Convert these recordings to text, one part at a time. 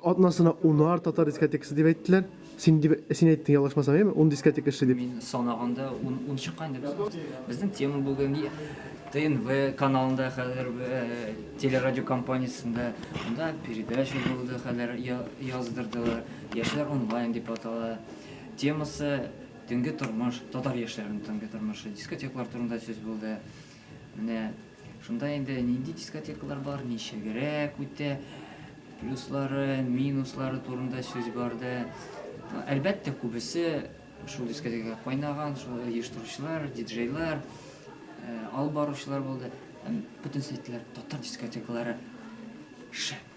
Atnasına unar Tatar diskotекасы деп әйттеләр. Син әйттең ялгышмасам, әйме? Un дискотекасы дип. Мин санаганда ун чыккан дип. Безнең тема бүген ТНВ каналында хәзер телерадио компаниясында анда передача булды, хәзер яздырдылар. Яшьләр онлайн дип атала. Темасы төнге тормыш, татар яшьләренең төнге тормышы, дискотекалар турында сүз булды. Менә шунда инде нинди дискотекалар бар, ничегрәк үтә, плюслары, минуслары турында сүз барды. Әлбәттә, күбесе шул дискотекага кайнаган, шул оештыручылар, диджейлар, алып баручылар булды. Бүтән әйттеләр, татар дискотекалары шәп.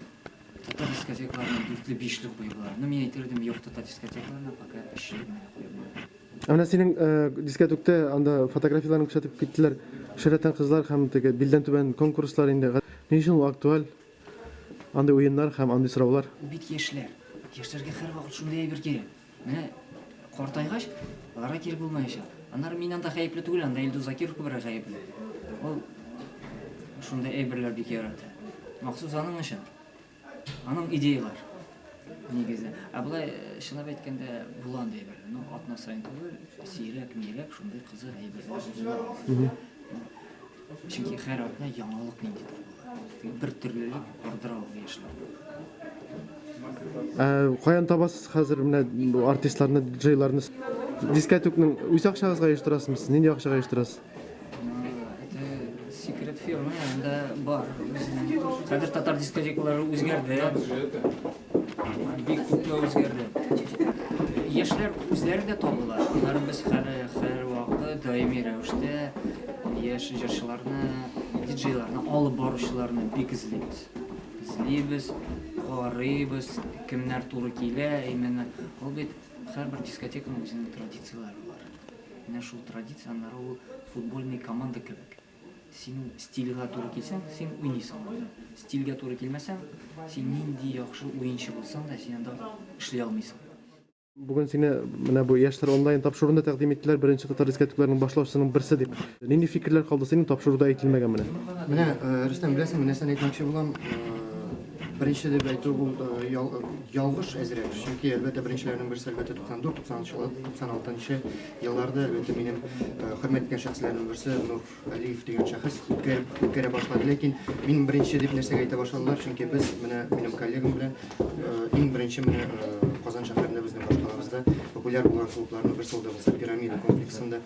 Татар дискотекаларының 4-5 куйдылар. Ну, мин әйтердем, юк, татар дискотекаларына пока эшләмәй куйдылар. Менә синең дискотекта анда фотографияларын күрсәтеп киттеләр. Шәрәтән кызлар һәм теге билдән түбән конкурслар инде. Ни өчен ул актуаль? Андый уеннар һәм андый сораулар. Бит яшьләр. Яшьләргә һәрвакыт шундый әйбер кирәк. Менә картайгач, аларга кирәк булмаячак. Аннары мин анда гаепле түгел, анда Илдус Закиров күбрәк гаепле. Ул шундый әйберләр бик ярата. Махсус аның өчен. Аның идеялар. Нигезе. Булай чынлап әйткәндә була андый әйберләр. Ну, атна сайын түгел, сирәк, мирәк шундый кызык әйберләр. Чөнки һәр атна яңалык ниндидер була. Бер төрлелек бардыра ул яшьләр. Каян табасыз хәзер менә бу артистларны, диджейларны? Дискотекның үз акчагызга оештырасызмы? Нинди акчага оештырасыз? Это секрет фирмы, анда бар. Хәзер татар дискотекалары үзгәрде. Бик күп үзгәрде. Яшьләр үзләре дә табылар. Алар без һәр вакыт даими рәвештә яшь җырчыларны, диджейларны алып баручыларны бик эзлибез, карыйбыз, кемнәр туры килә, именно ул бит һәрбер дискотеканың үзенең традицияләре бар. Менә шул традицияләр ул футбольный команда кебек. Син стильгә туры килсәң, син уйныйсың. Стильгә туры килмәсәң, син нинди яхшы уенчы булсаң да, син анда эшли алмыйсың. Бүген сине менә бу яшьләр онлайн тапшыруында тәкъдим иттеләр, беренче татар дискотекаларының башлаучысының берсе дип. Нинди фикерләр калды синең тапшыруда әйтелмәгән менә? Менә Рөстәм, беләсең, менә сән әйтмәкче булам. Беренче дип әйтү бу ялгыш әзрәк. Чөнки әлбәттә беренчеләрнең берсе әлбәттә 94-96 елларда әлбәттә минем хөрмәт иткән шәхесләрнең берсе Нур Алиев дигән шәхес үткәрә башлады. Ләкин мин беренче дип нәрсәгә әйтә башладылар, чөнки без менә минем коллегам белән иң беренче менә Казан шәһәрендә безнең башкалабызда популяр булган клубларның берсе булды булса пирамида комплексында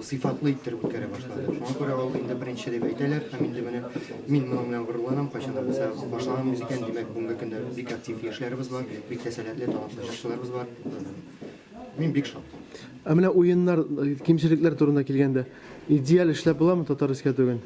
сыйфатлы иттереп үткәрә башлады. Шуңа күрә ул инде беренче дип әйтәләр һәм инде менә мин моның белән горурланам, кайчан булса башлаганбыз икән. Demek бүгенге көндә бик актив яшьләребез бар, бик тәсәлләтле, талантлы җырчыларыбыз бар. Мин бик шат. Менә уеннар, кимчелекләр турында килгәндә, идеаль эшләп буламы татар дискотегын?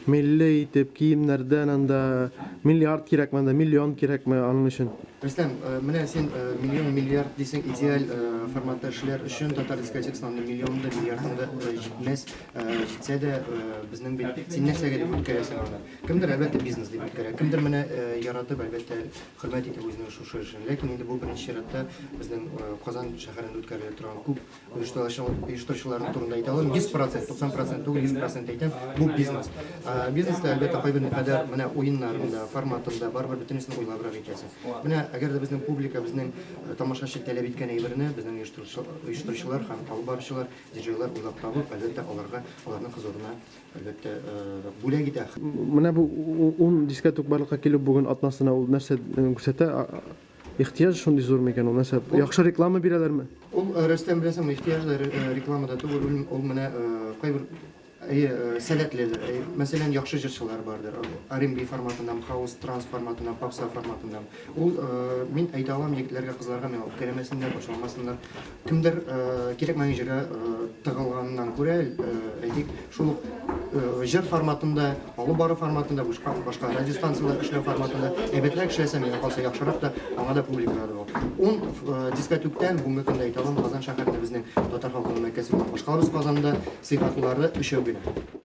Милли итеп киемнәрдән анда миллиард кирәкме, анда миллион кирәкме аның өчен? Рөстәм, менә син миллион миллиард дисең идеаль форматта эшләр өчен татар дискотекасында миллионда миллиардында җитмәс, җитсә дә безнең бит син нәрсәгә дип үткәрәсең анда. Кемдер әлбәттә бизнес дип үткәрә, кемдер менә яратып әлбәттә хөрмәт итеп үзенең шушы эшен. Ләкин инде бу беренче чиратта безнең Казан шәһәрендә үткәрелә торган күп оештыручылар турында әйтә алам. 100%, 90% түгел, 100% әйтәм, бу бизнес. Бизнеста әлбәттә кайбер кадәр менә уеннарында, форматында барбар бөтенесен уйлабрак итәсең. Менә әгәр дә безнең публика, безнең тамашачы таләп иткән әйберне безнең оештыручылар һәм алып баручылар, диджейлар уйлап табып, әлбәттә аларның хозурына әлбәттә бүләк итә. Менә бу 10 дискотек барлыкка килеп бүген атнасына ул нәрсә күрсәтә? Ихтияж шундый зур микән ул нәрсә? Яхшы реклама бирәләрме? Ул Рөстәм, беләсең, ихтияж да рекламада түгел, ул менә кайбер сәләтлеләр. Мәсәлән, яхшы җырчылар бардыр. R&B форматында, хаус, транс форматында, попса форматында. Ул мин әйтә алам егетләргә, кызларга, мен көләмәсеннәр, башламасыннар. Кемдер кирәкмәгән җиргә тыгылганнан күрә, әйтик, шул җыр форматында, алып бару форматында, башка радиостанциялар эшләү форматында әйбәтләр эшләсә, миңа калса яхшырак да, аңа да публикалады бу. Ун дискотектан бүгенге көндә әйтә алам, Казан шәһәрендә безнең татар халкының мәкәсе бар. Башкалабыз Казанда сыйфатлылары өчәү генә.